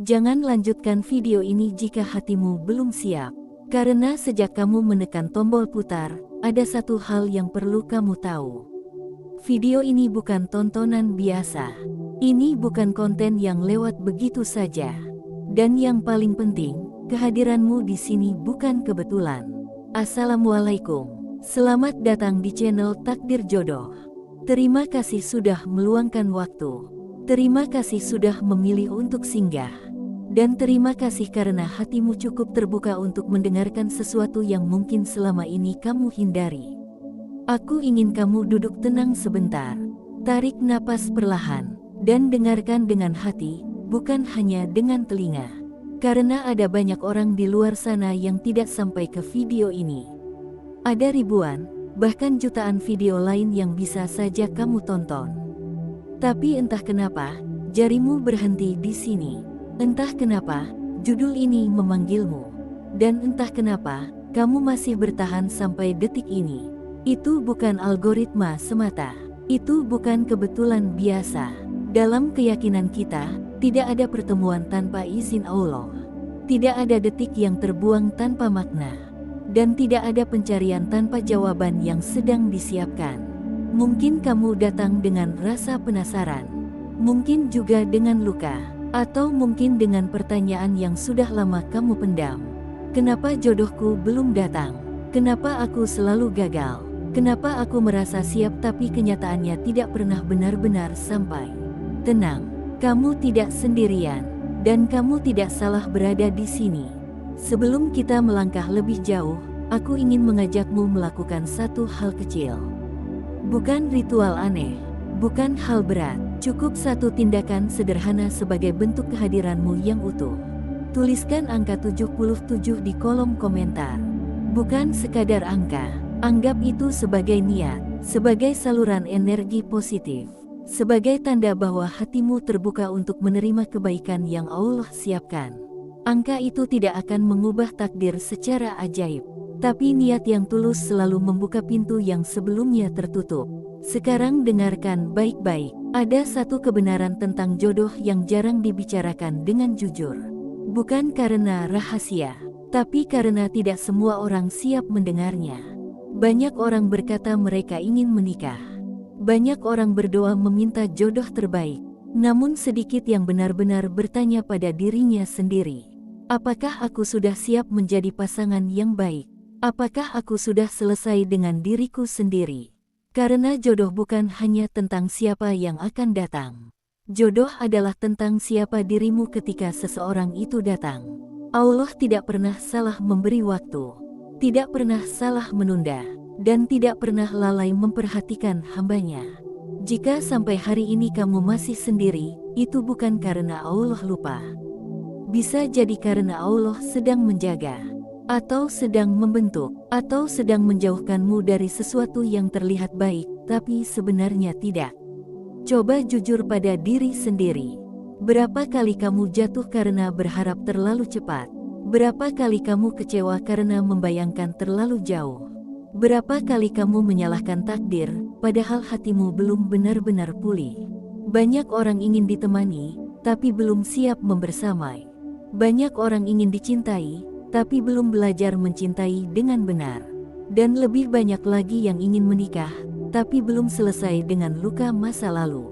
Jangan lanjutkan video ini jika hatimu belum siap. Karena sejak kamu menekan tombol putar, ada satu hal yang perlu kamu tahu. Video ini bukan tontonan biasa. Ini bukan konten yang lewat begitu saja. Dan yang paling penting, kehadiranmu di sini bukan kebetulan. Assalamualaikum. Selamat datang di channel Takdir Jodoh. Terima kasih sudah meluangkan waktu. Terima kasih sudah memilih untuk singgah. Dan terima kasih karena hatimu cukup terbuka untuk mendengarkan sesuatu yang mungkin selama ini kamu hindari. Aku ingin kamu duduk tenang sebentar. Tarik napas perlahan. Dan dengarkan dengan hati, bukan hanya dengan telinga. Karena ada banyak orang di luar sana yang tidak sampai ke video ini. Ada ribuan, bahkan jutaan video lain yang bisa saja kamu tonton. Tapi entah kenapa, jarimu berhenti di sini. Entah kenapa, judul ini memanggilmu. Dan entah kenapa, kamu masih bertahan sampai detik ini. Itu bukan algoritma semata. Itu bukan kebetulan biasa. Dalam keyakinan kita, tidak ada pertemuan tanpa izin Allah. Tidak ada detik yang terbuang tanpa makna. Dan tidak ada pencarian tanpa jawaban yang sedang disiapkan. Mungkin kamu datang dengan rasa penasaran. Mungkin juga dengan luka. Atau mungkin dengan pertanyaan yang sudah lama kamu pendam. Kenapa jodohku belum datang? Kenapa aku selalu gagal? Kenapa aku merasa siap tapi kenyataannya tidak pernah benar-benar sampai? Tenang, kamu tidak sendirian. Dan kamu tidak salah berada di sini. Sebelum kita melangkah lebih jauh, aku ingin mengajakmu melakukan satu hal kecil. Bukan ritual aneh, bukan hal berat. Cukup satu tindakan sederhana sebagai bentuk kehadiranmu yang utuh. Tuliskan angka 77 di kolom komentar. Bukan sekadar angka, anggap itu sebagai niat, sebagai saluran energi positif, sebagai tanda bahwa hatimu terbuka untuk menerima kebaikan yang Allah siapkan. Angka itu tidak akan mengubah takdir secara ajaib, tapi niat yang tulus selalu membuka pintu yang sebelumnya tertutup. Sekarang dengarkan baik-baik. Ada satu kebenaran tentang jodoh yang jarang dibicarakan dengan jujur. Bukan karena rahasia, tapi karena tidak semua orang siap mendengarnya. Banyak orang berkata mereka ingin menikah. Banyak orang berdoa meminta jodoh terbaik. Namun sedikit yang benar-benar bertanya pada dirinya sendiri. Apakah aku sudah siap menjadi pasangan yang baik? Apakah aku sudah selesai dengan diriku sendiri? Karena jodoh bukan hanya tentang siapa yang akan datang. Jodoh adalah tentang siapa dirimu ketika seseorang itu datang. Allah tidak pernah salah memberi waktu, tidak pernah salah menunda, dan tidak pernah lalai memperhatikan hambanya. Jika sampai hari ini kamu masih sendiri, itu bukan karena Allah lupa. Bisa jadi karena Allah sedang menjaga. Atau sedang membentuk, atau sedang menjauhkanmu dari sesuatu yang terlihat baik, tapi sebenarnya tidak. Coba jujur pada diri sendiri. Berapa kali kamu jatuh karena berharap terlalu cepat? Berapa kali kamu kecewa karena membayangkan terlalu jauh? Berapa kali kamu menyalahkan takdir, padahal hatimu belum benar-benar pulih? Banyak orang ingin ditemani, tapi belum siap membersamai. Banyak orang ingin dicintai, tapi belum belajar mencintai dengan benar. Dan lebih banyak lagi yang ingin menikah, tapi belum selesai dengan luka masa lalu.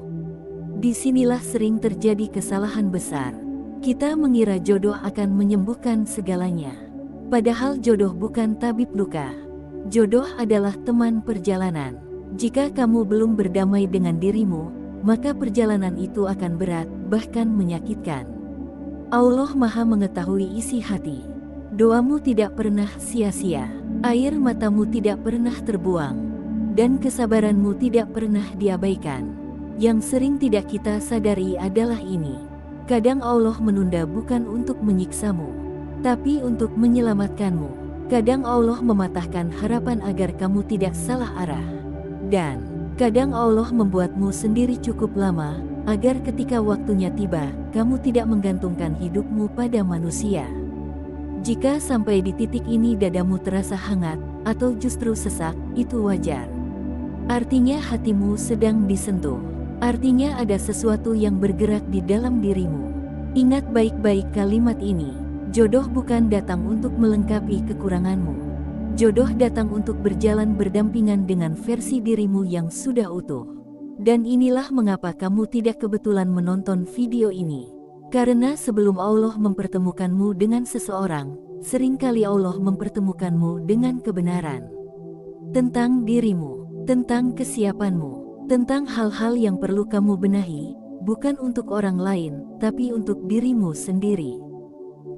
Disinilah sering terjadi kesalahan besar. Kita mengira jodoh akan menyembuhkan segalanya. Padahal jodoh bukan tabib luka. Jodoh adalah teman perjalanan. Jika kamu belum berdamai dengan dirimu, maka perjalanan itu akan berat, bahkan menyakitkan. Allah Maha mengetahui isi hati. Doamu tidak pernah sia-sia, air matamu tidak pernah terbuang, dan kesabaranmu tidak pernah diabaikan. Yang sering tidak kita sadari adalah ini. Kadang Allah menunda bukan untuk menyiksamu, tapi untuk menyelamatkanmu. Kadang Allah mematahkan harapan agar kamu tidak salah arah. Dan kadang Allah membuatmu sendiri cukup lama, agar ketika waktunya tiba, kamu tidak menggantungkan hidupmu pada manusia. Jika sampai di titik ini dadamu terasa hangat, atau justru sesak, itu wajar. Artinya hatimu sedang disentuh. Artinya ada sesuatu yang bergerak di dalam dirimu. Ingat baik-baik kalimat ini. Jodoh bukan datang untuk melengkapi kekuranganmu. Jodoh datang untuk berjalan berdampingan dengan versi dirimu yang sudah utuh. Dan inilah mengapa kamu tidak kebetulan menonton video ini. Karena sebelum Allah mempertemukanmu dengan seseorang, seringkali Allah mempertemukanmu dengan kebenaran. Tentang dirimu, tentang kesiapanmu, tentang hal-hal yang perlu kamu benahi, bukan untuk orang lain, tapi untuk dirimu sendiri.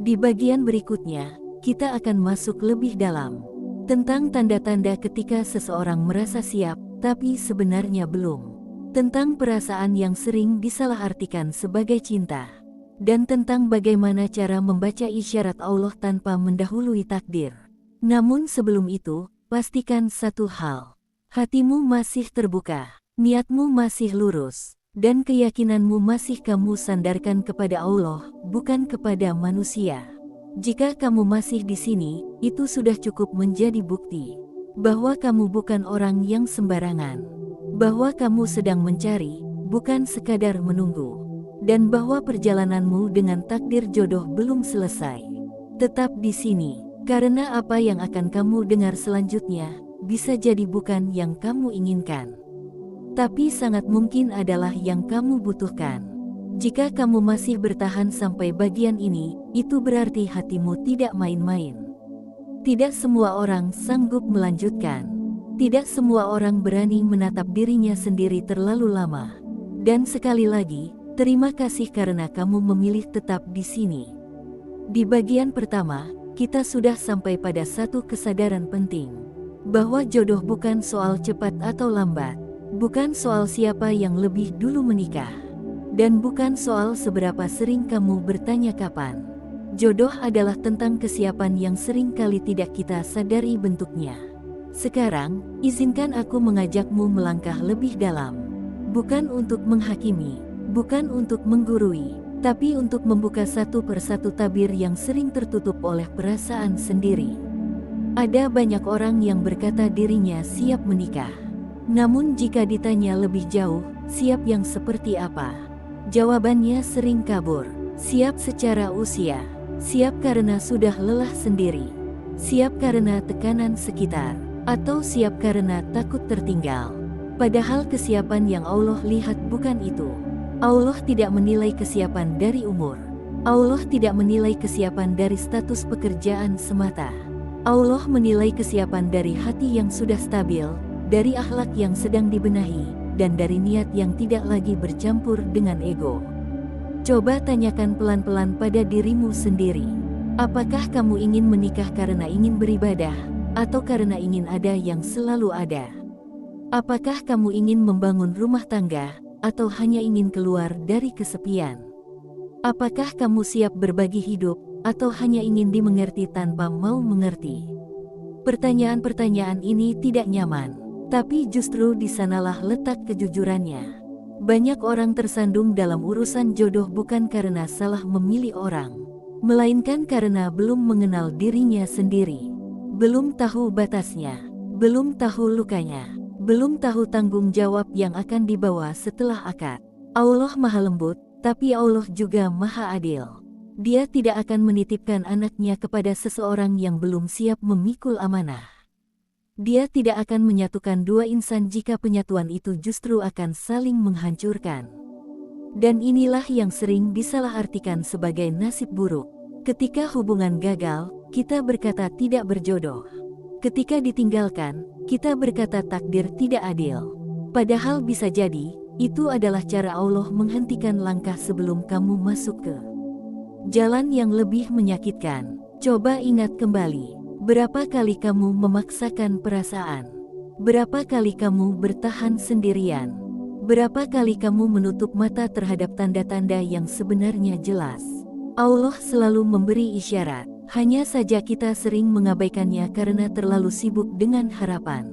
Di bagian berikutnya, kita akan masuk lebih dalam tentang tanda-tanda ketika seseorang merasa siap, tapi sebenarnya belum. Tentang perasaan yang sering disalahartikan sebagai cinta. Dan tentang bagaimana cara membaca isyarat Allah tanpa mendahului takdir. Namun sebelum itu, pastikan satu hal. Hatimu masih terbuka, niatmu masih lurus, dan keyakinanmu masih kamu sandarkan kepada Allah, bukan kepada manusia. Jika kamu masih di sini, itu sudah cukup menjadi bukti bahwa kamu bukan orang yang sembarangan, bahwa kamu sedang mencari, bukan sekadar menunggu, dan bahwa perjalananmu dengan takdir jodoh belum selesai. Tetap di sini, karena apa yang akan kamu dengar selanjutnya bisa jadi bukan yang kamu inginkan, tapi sangat mungkin adalah yang kamu butuhkan. Jika kamu masih bertahan sampai bagian ini, itu berarti hatimu tidak main-main. Tidak semua orang sanggup melanjutkan. Tidak semua orang berani menatap dirinya sendiri terlalu lama. Dan sekali lagi, terima kasih karena kamu memilih tetap di sini. Di bagian pertama, kita sudah sampai pada satu kesadaran penting. Bahwa jodoh bukan soal cepat atau lambat. Bukan soal siapa yang lebih dulu menikah. Dan bukan soal seberapa sering kamu bertanya kapan. Jodoh adalah tentang kesiapan yang sering kali tidak kita sadari bentuknya. Sekarang, izinkan aku mengajakmu melangkah lebih dalam. Bukan untuk menghakimi, bukan untuk menggurui, tapi untuk membuka satu persatu tabir yang sering tertutup oleh perasaan sendiri. Ada banyak orang yang berkata dirinya siap menikah. Namun jika ditanya lebih jauh, siap yang seperti apa? Jawabannya sering kabur. Siap secara usia, siap karena sudah lelah sendiri, siap karena tekanan sekitar, atau siap karena takut tertinggal. Padahal kesiapan yang Allah lihat bukan itu. Allah tidak menilai kesiapan dari umur. Allah tidak menilai kesiapan dari status pekerjaan semata. Allah menilai kesiapan dari hati yang sudah stabil, dari akhlak yang sedang dibenahi, dan dari niat yang tidak lagi bercampur dengan ego. Coba tanyakan pelan-pelan pada dirimu sendiri. Apakah kamu ingin menikah karena ingin beribadah, atau karena ingin ada yang selalu ada? Apakah kamu ingin membangun rumah tangga, atau hanya ingin keluar dari kesepian? Apakah kamu siap berbagi hidup, atau hanya ingin dimengerti tanpa mau mengerti? Pertanyaan-pertanyaan ini tidak nyaman, tapi justru di sanalah letak kejujurannya. Banyak orang tersandung dalam urusan jodoh bukan karena salah memilih orang, melainkan karena belum mengenal dirinya sendiri. Belum tahu batasnya, belum tahu lukanya, belum tahu tanggung jawab yang akan dibawa setelah akad. Allah Maha Lembut, tapi Allah juga Maha Adil. Dia tidak akan menitipkan anaknya kepada seseorang yang belum siap memikul amanah. Dia tidak akan menyatukan dua insan jika penyatuan itu justru akan saling menghancurkan. Dan inilah yang sering disalahartikan sebagai nasib buruk. Ketika hubungan gagal, kita berkata tidak berjodoh. Ketika ditinggalkan, kita berkata takdir tidak adil. Padahal bisa jadi, itu adalah cara Allah menghentikan langkah sebelum kamu masuk ke jalan yang lebih menyakitkan. Coba ingat kembali. Berapa kali kamu memaksakan perasaan? Berapa kali kamu bertahan sendirian? Berapa kali kamu menutup mata terhadap tanda-tanda yang sebenarnya jelas? Allah selalu memberi isyarat, hanya saja kita sering mengabaikannya karena terlalu sibuk dengan harapan.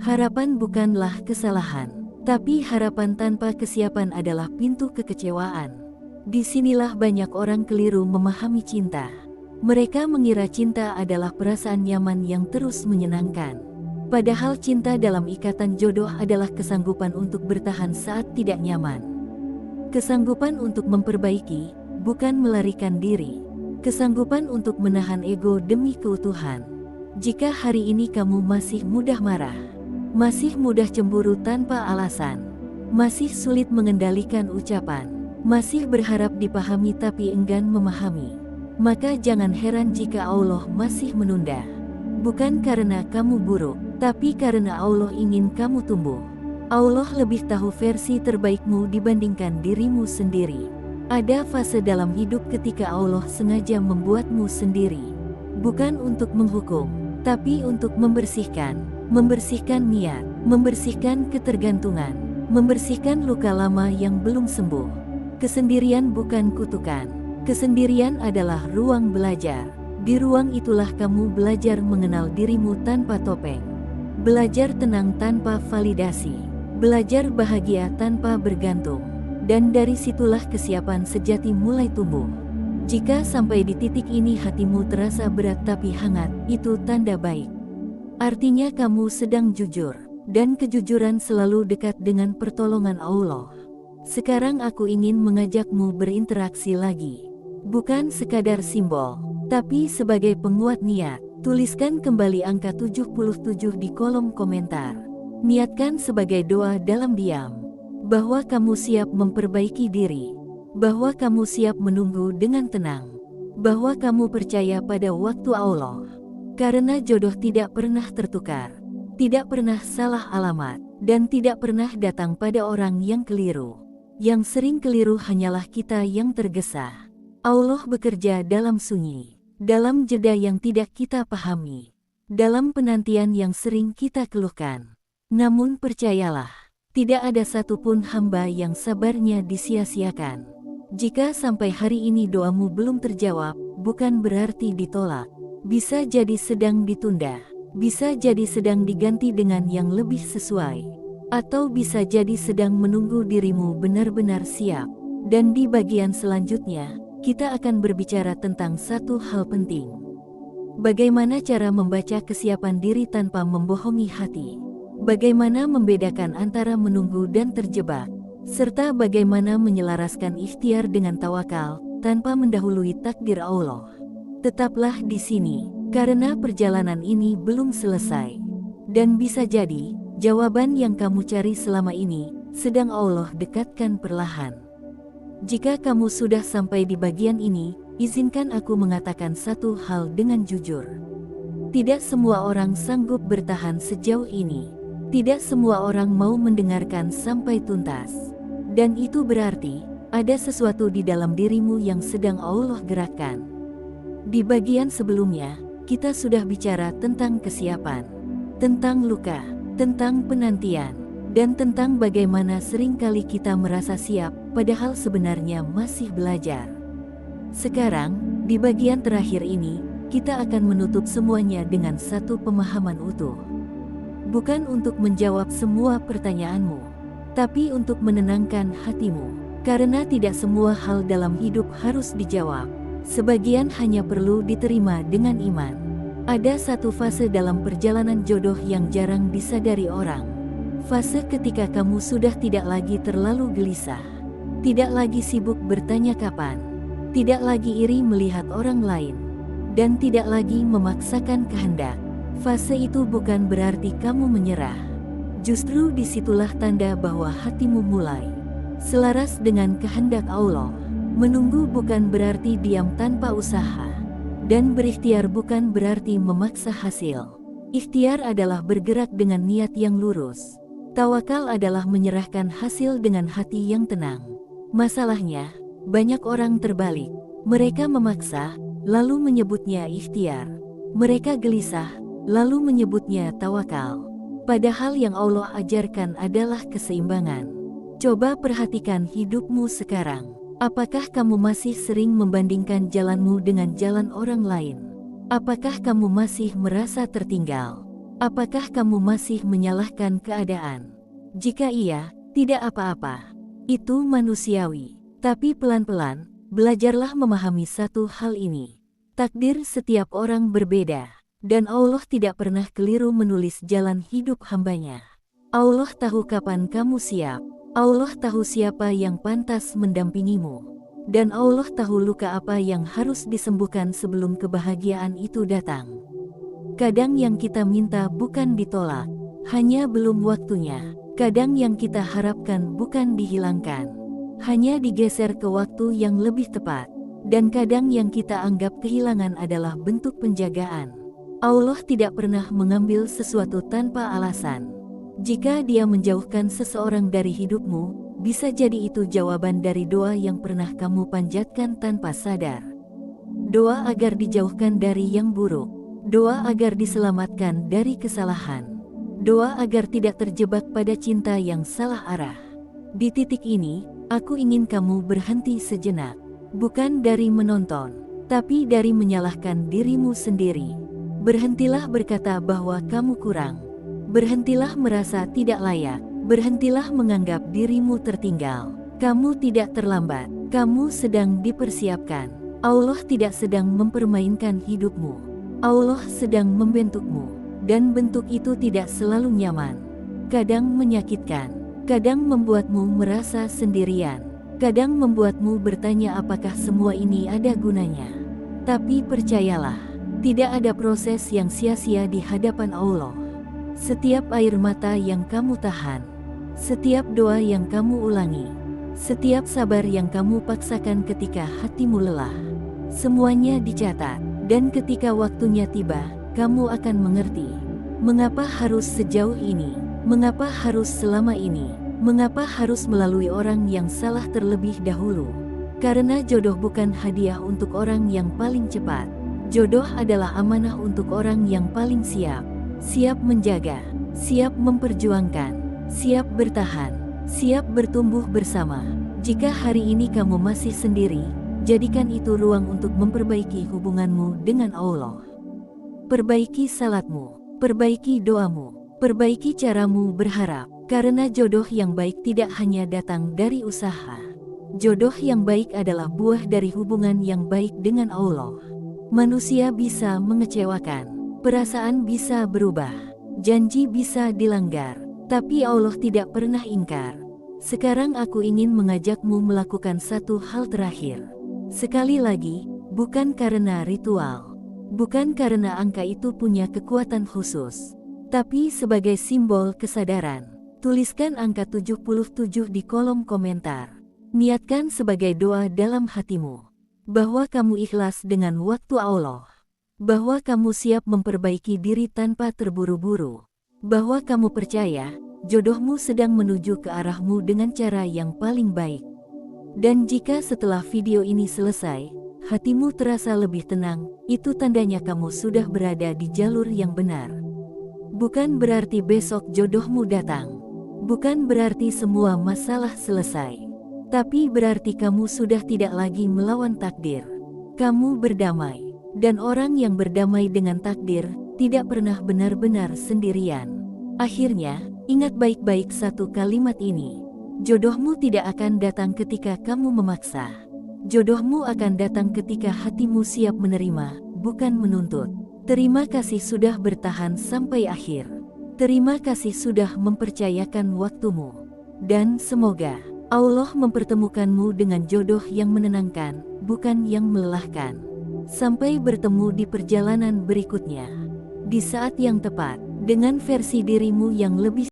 Harapan bukanlah kesalahan, tapi harapan tanpa kesiapan adalah pintu kekecewaan. Disinilah banyak orang keliru memahami cinta. Mereka mengira cinta adalah perasaan nyaman yang terus menyenangkan. Padahal cinta dalam ikatan jodoh adalah kesanggupan untuk bertahan saat tidak nyaman. Kesanggupan untuk memperbaiki, bukan melarikan diri. Kesanggupan untuk menahan ego demi keutuhan. Jika hari ini kamu masih mudah marah, masih mudah cemburu tanpa alasan, masih sulit mengendalikan ucapan, masih berharap dipahami tapi enggan memahami, maka jangan heran jika Allah masih menunda. Bukan karena kamu buruk, tapi karena Allah ingin kamu tumbuh. Allah lebih tahu versi terbaikmu dibandingkan dirimu sendiri. Ada fase dalam hidup ketika Allah sengaja membuatmu sendiri. Bukan untuk menghukum, tapi untuk membersihkan. Membersihkan niat, membersihkan ketergantungan, membersihkan luka lama yang belum sembuh. Kesendirian bukan kutukan. Kesendirian adalah ruang belajar. Di ruang itulah kamu belajar mengenal dirimu tanpa topeng. Belajar tenang tanpa validasi. Belajar bahagia tanpa bergantung. Dan dari situlah kesiapan sejati mulai tumbuh. Jika sampai di titik ini hatimu terasa berat tapi hangat, itu tanda baik. Artinya kamu sedang jujur, dan kejujuran selalu dekat dengan pertolongan Allah. Sekarang aku ingin mengajakmu berinteraksi lagi. Bukan sekadar simbol, tapi sebagai penguat niat. Tuliskan kembali angka 77 di kolom komentar. Niatkan sebagai doa dalam diam, bahwa kamu siap memperbaiki diri, bahwa kamu siap menunggu dengan tenang, bahwa kamu percaya pada waktu Allah. Karena jodoh tidak pernah tertukar, tidak pernah salah alamat, dan tidak pernah datang pada orang yang keliru. Yang sering keliru hanyalah kita yang tergesa. Allah bekerja dalam sunyi, dalam jeda yang tidak kita pahami, dalam penantian yang sering kita keluhkan. Namun percayalah, tidak ada satupun hamba yang sabarnya disia-siakan. Jika sampai hari ini doamu belum terjawab, bukan berarti ditolak. Bisa jadi sedang ditunda, bisa jadi sedang diganti dengan yang lebih sesuai, atau bisa jadi sedang menunggu dirimu benar-benar siap. Dan di bagian selanjutnya, kita akan berbicara tentang satu hal penting. Bagaimana cara membaca kesiapan diri tanpa membohongi hati? Bagaimana membedakan antara menunggu dan terjebak? Serta bagaimana menyelaraskan ikhtiar dengan tawakal, tanpa mendahului takdir Allah. Tetaplah di sini, karena perjalanan ini belum selesai. Dan bisa jadi, jawaban yang kamu cari selama ini, sedang Allah dekatkan perlahan. Jika kamu sudah sampai di bagian ini, izinkan aku mengatakan satu hal dengan jujur. Tidak semua orang sanggup bertahan sejauh ini. Tidak semua orang mau mendengarkan sampai tuntas. Dan itu berarti, ada sesuatu di dalam dirimu yang sedang Allah gerakkan. Di bagian sebelumnya, kita sudah bicara tentang kesiapan, tentang luka, tentang penantian, dan tentang bagaimana seringkali kita merasa siap, padahal sebenarnya masih belajar. Sekarang, di bagian terakhir ini, kita akan menutup semuanya dengan satu pemahaman utuh. Bukan untuk menjawab semua pertanyaanmu, tapi untuk menenangkan hatimu. Karena tidak semua hal dalam hidup harus dijawab. Sebagian hanya perlu diterima dengan iman. Ada satu fase dalam perjalanan jodoh yang jarang disadari orang. Fase ketika kamu sudah tidak lagi terlalu gelisah. Tidak lagi sibuk bertanya kapan. Tidak lagi iri melihat orang lain. Dan tidak lagi memaksakan kehendak. Fase itu bukan berarti kamu menyerah. Justru disitulah tanda bahwa hatimu mulai selaras dengan kehendak Allah. Menunggu bukan berarti diam tanpa usaha, dan berikhtiar bukan berarti memaksa hasil. Ikhtiar adalah bergerak dengan niat yang lurus. Tawakal adalah menyerahkan hasil dengan hati yang tenang. Masalahnya, banyak orang terbalik. Mereka memaksa, lalu menyebutnya ikhtiar. Mereka gelisah, lalu menyebutnya tawakal. Padahal yang Allah ajarkan adalah keseimbangan. Coba perhatikan hidupmu sekarang. Apakah kamu masih sering membandingkan jalanmu dengan jalan orang lain? Apakah kamu masih merasa tertinggal? Apakah kamu masih menyalahkan keadaan? Jika iya, tidak apa-apa. Itu manusiawi. Tapi pelan-pelan, belajarlah memahami satu hal ini. Takdir setiap orang berbeda, dan Allah tidak pernah keliru menulis jalan hidup hambanya. Allah tahu kapan kamu siap. Allah tahu siapa yang pantas mendampingimu. Dan Allah tahu luka apa yang harus disembuhkan sebelum kebahagiaan itu datang. Kadang yang kita minta bukan ditolak, hanya belum waktunya. Kadang yang kita harapkan bukan dihilangkan, hanya digeser ke waktu yang lebih tepat. Dan kadang yang kita anggap kehilangan adalah bentuk penjagaan. Allah tidak pernah mengambil sesuatu tanpa alasan. Jika Dia menjauhkan seseorang dari hidupmu, bisa jadi itu jawaban dari doa yang pernah kamu panjatkan tanpa sadar. Doa agar dijauhkan dari yang buruk. Doa agar diselamatkan dari kesalahan. Doa agar tidak terjebak pada cinta yang salah arah. Di titik ini, aku ingin kamu berhenti sejenak. Bukan dari menonton, tapi dari menyalahkan dirimu sendiri. Berhentilah berkata bahwa kamu kurang. Berhentilah merasa tidak layak. Berhentilah menganggap dirimu tertinggal. Kamu tidak terlambat. Kamu sedang dipersiapkan. Allah tidak sedang mempermainkan hidupmu. Allah sedang membentukmu. Dan bentuk itu tidak selalu nyaman. Kadang menyakitkan. Kadang membuatmu merasa sendirian. Kadang membuatmu bertanya apakah semua ini ada gunanya. Tapi percayalah, tidak ada proses yang sia-sia di hadapan Allah. Setiap air mata yang kamu tahan, setiap doa yang kamu ulangi, setiap sabar yang kamu paksakan ketika hatimu lelah, semuanya dicatat. Dan ketika waktunya tiba, kamu akan mengerti mengapa harus sejauh ini, mengapa harus selama ini, mengapa harus melalui orang yang salah terlebih dahulu. Karena jodoh bukan hadiah untuk orang yang paling cepat. Jodoh adalah amanah untuk orang yang paling siap. Siap menjaga, siap memperjuangkan, siap bertahan, siap bertumbuh bersama. Jika hari ini kamu masih sendiri, jadikan itu ruang untuk memperbaiki hubunganmu dengan Allah. Perbaiki salatmu, perbaiki doamu, perbaiki caramu berharap. Karena jodoh yang baik tidak hanya datang dari usaha. Jodoh yang baik adalah buah dari hubungan yang baik dengan Allah. Manusia bisa mengecewakan. Perasaan bisa berubah, janji bisa dilanggar, tapi Allah tidak pernah ingkar. Sekarang aku ingin mengajakmu melakukan satu hal terakhir. Sekali lagi, bukan karena ritual, bukan karena angka itu punya kekuatan khusus, tapi sebagai simbol kesadaran. Tuliskan angka 77 di kolom komentar. Niatkan sebagai doa dalam hatimu, bahwa kamu ikhlas dengan waktu Allah. Bahwa kamu siap memperbaiki diri tanpa terburu-buru. Bahwa kamu percaya, jodohmu sedang menuju ke arahmu dengan cara yang paling baik. Dan jika setelah video ini selesai, hatimu terasa lebih tenang, itu tandanya kamu sudah berada di jalur yang benar. Bukan berarti besok jodohmu datang. Bukan berarti semua masalah selesai. Tapi berarti kamu sudah tidak lagi melawan takdir. Kamu berdamai. Dan orang yang berdamai dengan takdir, tidak pernah benar-benar sendirian. Akhirnya, ingat baik-baik satu kalimat ini. Jodohmu tidak akan datang ketika kamu memaksa. Jodohmu akan datang ketika hatimu siap menerima, bukan menuntut. Terima kasih sudah bertahan sampai akhir. Terima kasih sudah mempercayakan waktumu. Dan semoga Allah mempertemukanmu dengan jodoh yang menenangkan, bukan yang melelahkan. Sampai bertemu di perjalanan berikutnya, di saat yang tepat, dengan versi dirimu yang lebih